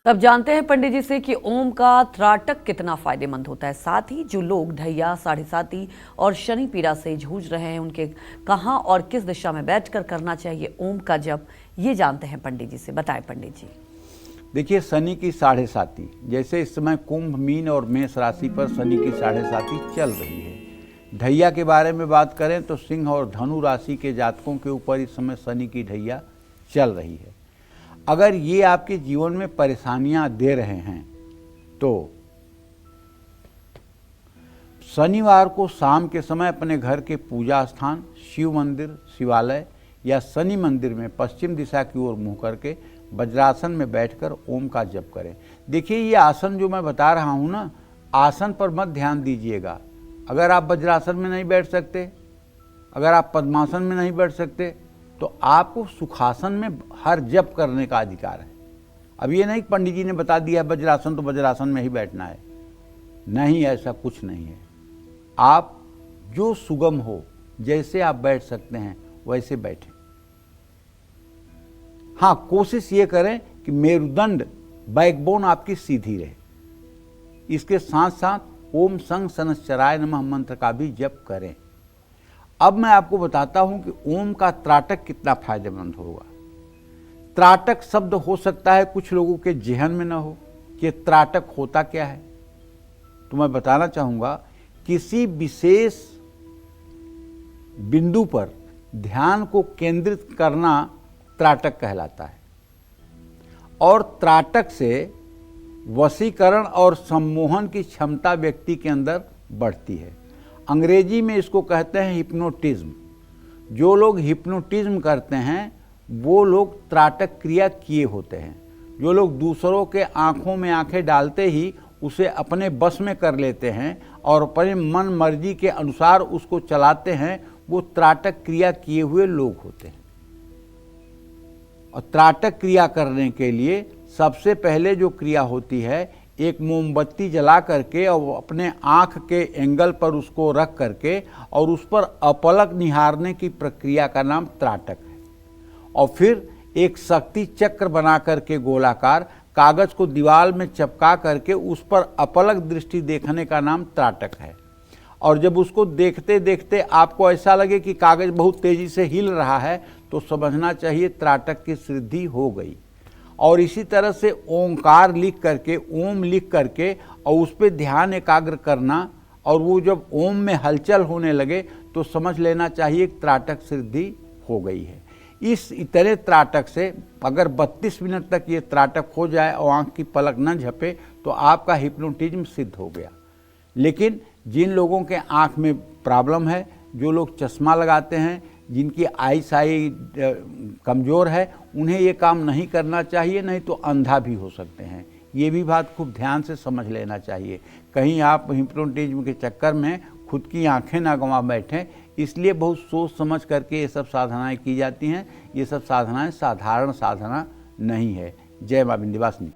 तब जानते हैं पंडित जी से कि ओम का त्राटक कितना फायदेमंद होता है। साथ ही जो लोग ढैया, साढ़े साती और शनि पीड़ा से जूझ रहे हैं, उनके कहां और किस दिशा में बैठकर करना चाहिए ओम का जप, ये जानते हैं पंडित जी से। बताएं पंडित जी। देखिए, शनि की साढ़े साती, जैसे इस समय कुंभ, मीन और मेष राशि पर शनि की साढ़े साती चल रही है। ढैया के बारे में बात करें तो सिंह और धनु राशि के जातकों के ऊपर इस समय शनि की ढैया चल रही है। अगर ये आपके जीवन में परेशानियां दे रहे हैं तो शनिवार को शाम के समय अपने घर के पूजा स्थान, शिव मंदिर, शिवालय या शनि मंदिर में पश्चिम दिशा की ओर मुंह करके वज्रासन में बैठकर ओम का जप करें। देखिए, ये आसन जो मैं बता रहा हूँ ना, आसन पर मत ध्यान दीजिएगा। अगर आप वज्रासन में नहीं बैठ सकते, अगर आप पद्मासन में नहीं बैठ सकते, तो आपको सुखासन में हर जप करने का अधिकार है। अब ये नहीं पंडित जी ने बता दिया वज्रासन तो वज्रासन में ही बैठना है, नहीं, ऐसा कुछ नहीं है। आप जो सुगम हो, जैसे आप बैठ सकते हैं वैसे बैठें। हाँ, कोशिश ये करें कि मेरुदंड, बैकबोन आपकी सीधी रहे। इसके साथ साथ ओम संग सनश्चराय नमः मंत्र का भी जप करें। अब मैं आपको बताता हूं कि ओम का त्राटक कितना फायदेमंद होगा। त्राटक शब्द हो सकता है कुछ लोगों के जेहन में न हो कि त्राटक होता क्या है, तो मैं बताना चाहूंगा, किसी विशेष बिंदु पर ध्यान को केंद्रित करना त्राटक कहलाता है। और त्राटक से वशीकरण और सम्मोहन की क्षमता व्यक्ति के अंदर बढ़ती है। अंग्रेजी में इसको कहते हैं हिप्नोटिज्म। जो लोग हिप्नोटिज्म करते हैं वो लोग त्राटक क्रिया किए होते हैं। जो लोग दूसरों के आंखों में आंखें डालते ही उसे अपने बस में कर लेते हैं और अपने मन मर्जी के अनुसार उसको चलाते हैं, वो त्राटक क्रिया किए हुए लोग होते हैं। और त्राटक क्रिया करने के लिए सबसे पहले जो क्रिया होती है, एक मोमबत्ती जला करके और अपने आँख के एंगल पर उसको रख करके और उस पर अपलक निहारने की प्रक्रिया का नाम त्राटक है। और फिर एक शक्ति चक्र बना करके गोलाकार कागज को दीवार में चिपका करके उस पर अपलक दृष्टि देखने का नाम त्राटक है। और जब उसको देखते देखते आपको ऐसा लगे कि कागज बहुत तेजी से हिल रहा है, तो समझना चाहिए त्राटक की सिद्धि हो गई। और इसी तरह से ओंकार लिख करके, ओम लिख करके और उस पर ध्यान एकाग्र करना, और वो जब ओम में हलचल होने लगे तो समझ लेना चाहिए त्राटक सिद्धि हो गई है। इस इतने त्राटक से अगर 32 मिनट तक ये त्राटक हो जाए और आँख की पलक न झपे तो आपका हिप्नोटिज्म सिद्ध हो गया। लेकिन जिन लोगों के आँख में प्रॉब्लम है, जो लोग चश्मा लगाते हैं, जिनकी आई साइट कमज़ोर है, उन्हें ये काम नहीं करना चाहिए, नहीं तो अंधा भी हो सकते हैं। ये भी बात खूब ध्यान से समझ लेना चाहिए। कहीं आप हिप्नोटिज्म के चक्कर में खुद की आंखें ना गंवा बैठें। इसलिए बहुत सोच समझ करके ये सब साधनाएं की जाती हैं। ये सब साधनाएं साधारण साधना नहीं है। जय मां विंध्यवासिनी।